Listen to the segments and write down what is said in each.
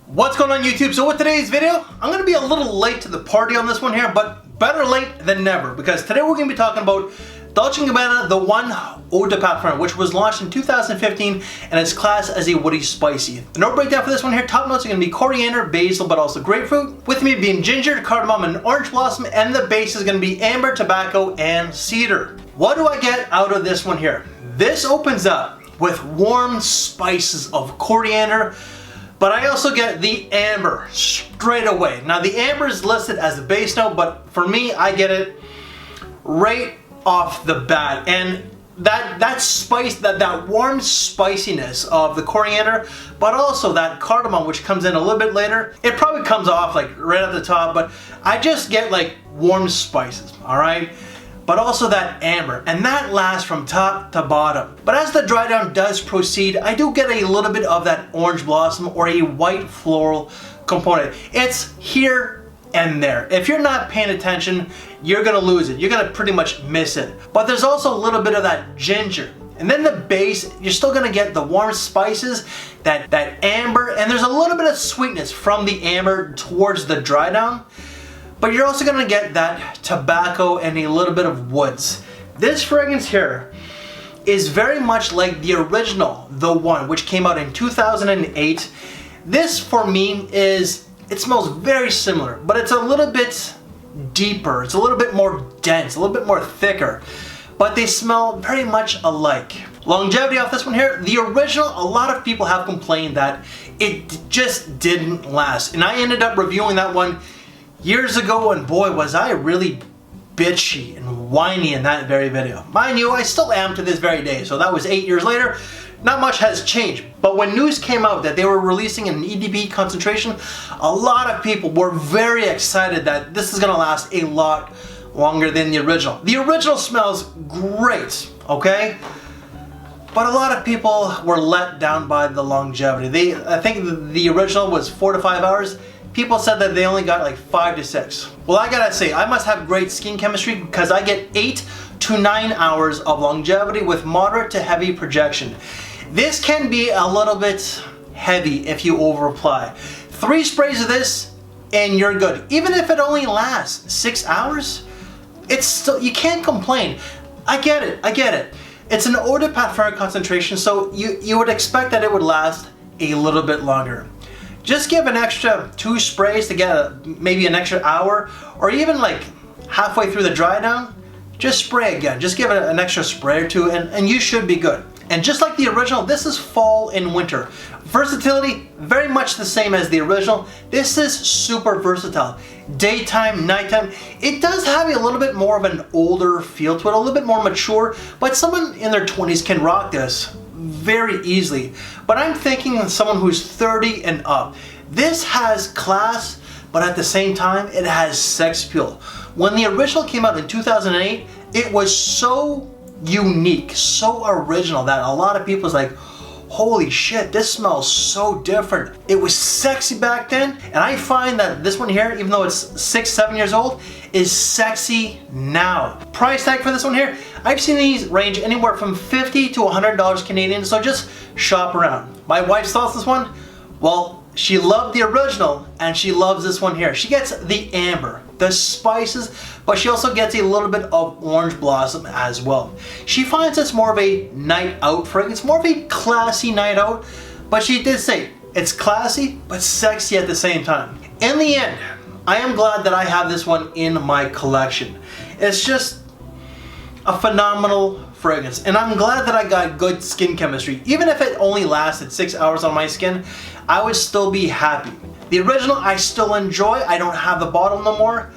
What's going on YouTube? So with today's video, I'm going to be a little late to the party on this one here, but better late than never, because today we're going to be talking about Dolce&Gabbana, the Men Eau de Parfum, which was launched in 2015 and is classed as a woody spicy. The note breakdown for this one here, top notes are going to be coriander, basil, but also grapefruit, with me being ginger, cardamom, and orange blossom, and the base is going to be amber, tobacco, and cedar. What do I get out of this one here? This opens up with warm spices of coriander, but I also get the amber straight away. Now the amber is listed as the base note, but for me, I get it right off the bat. And that spice, that warm spiciness of the coriander, but also that cardamom, which comes in a little bit later, it probably comes off like right at the top, but I just get like warm spices, all right? But also that amber, and that lasts from top to bottom. But as the dry down does proceed, I do get a little bit of that orange blossom or a white floral component. It's here and there. If you're not paying attention, you're gonna lose it. You're gonna pretty much miss it. But there's also a little bit of that ginger. And then the base, you're still gonna get the warm spices, that amber, and there's a little bit of sweetness from the amber towards the dry down. But you're also gonna get that tobacco and a little bit of woods. This fragrance here is very much like the original, the one, which came out in 2008. This for me it smells very similar, but it's a little bit deeper. It's a little bit more dense, a little bit more thicker, but they smell very much alike. Longevity off this one here, the original, a lot of people have complained that it just didn't last. And I ended up reviewing that one years ago, and boy was I really bitchy and whiny in that very video. Mind you, I still am to this very day, so that was 8 years later. Not much has changed. But when news came out that they were releasing an EDP concentration, a lot of people were very excited that this is gonna last a lot longer than the original. The original smells great, okay? But a lot of people were let down by the longevity. I think the original was 4 to 5 hours. People said that they only got like 5 to 6. Well, I gotta say, I must have great skin chemistry because I get 8 to 9 hours of longevity with moderate to heavy projection. This can be a little bit heavy if you over apply. 3 sprays of this and you're good. Even if it only lasts 6 hours, it's still, you can't complain. I get it. It's an eau de parfum concentration, so you would expect that it would last a little bit longer. Just give an extra 2 sprays to get maybe an extra hour, or even like halfway through the dry down, just spray again. Just give it an extra spray or 2 and you should be good. And just like the original, this is fall and winter. Versatility, very much the same as the original. This is super versatile. Daytime, nighttime. It does have a little bit more of an older feel to it, a little bit more mature, but someone in their 20s can rock this very easily. But I'm thinking of someone who's 30 and up. This has class, but at the same time, it has sex appeal. When the original came out in 2008, it was so unique, so original that a lot of people was like, holy shit, this smells so different. It was sexy back then, and I find that this one here, even though it's 6-7 years old, is sexy now. Price tag for this one here, I've seen these range anywhere from $50 to $100 Canadian, so just shop around. My wife's thoughts on this one, well, she loved the original and she loves this one here. She gets the amber, the spices, but she also gets a little bit of orange blossom as well. She finds it's more of a night out fragrance, more of a classy night out, but she did say it's classy but sexy at the same time. In the end, I am glad that I have this one in my collection. It's just a phenomenal fragrance, and I'm glad that I got good skin chemistry. Even if it only lasted 6 hours on my skin, I would still be happy. The original I still enjoy. I don't have the bottle no more,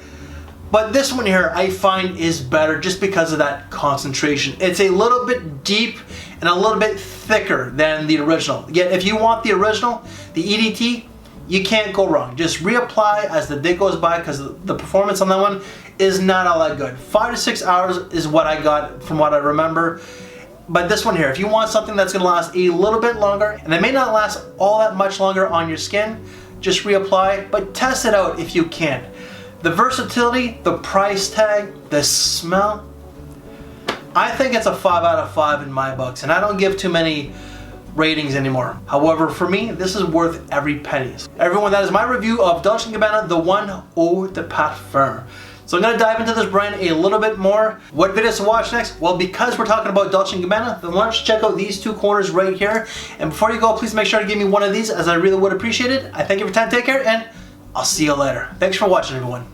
but this one here I find is better just because of that concentration. It's a little bit deep and a little bit thicker than the original. Yet if you want the original, the EDT, you can't go wrong. Just reapply as the day goes by because the performance on that one is not all that good. 5 to 6 hours is what I got from what I remember. But this one here, if you want something that's gonna last a little bit longer, and it may not last all that much longer on your skin, just reapply, but test it out if you can. The versatility, the price tag, the smell, I think it's a 5 out of 5 in my books, and I don't give too many ratings anymore. However, for me, this is worth every penny. Everyone, that is my review of Dolce&Gabbana, the one Eau de Parfum. So I'm going to dive into this brand a little bit more. What videos to watch next? Well, because we're talking about Dolce&Gabbana, then why don't you check out these two corners right here. And before you go, please make sure to give me one of these, as I really would appreciate it. I thank you for your time, take care, and I'll see you later. Thanks for watching, everyone.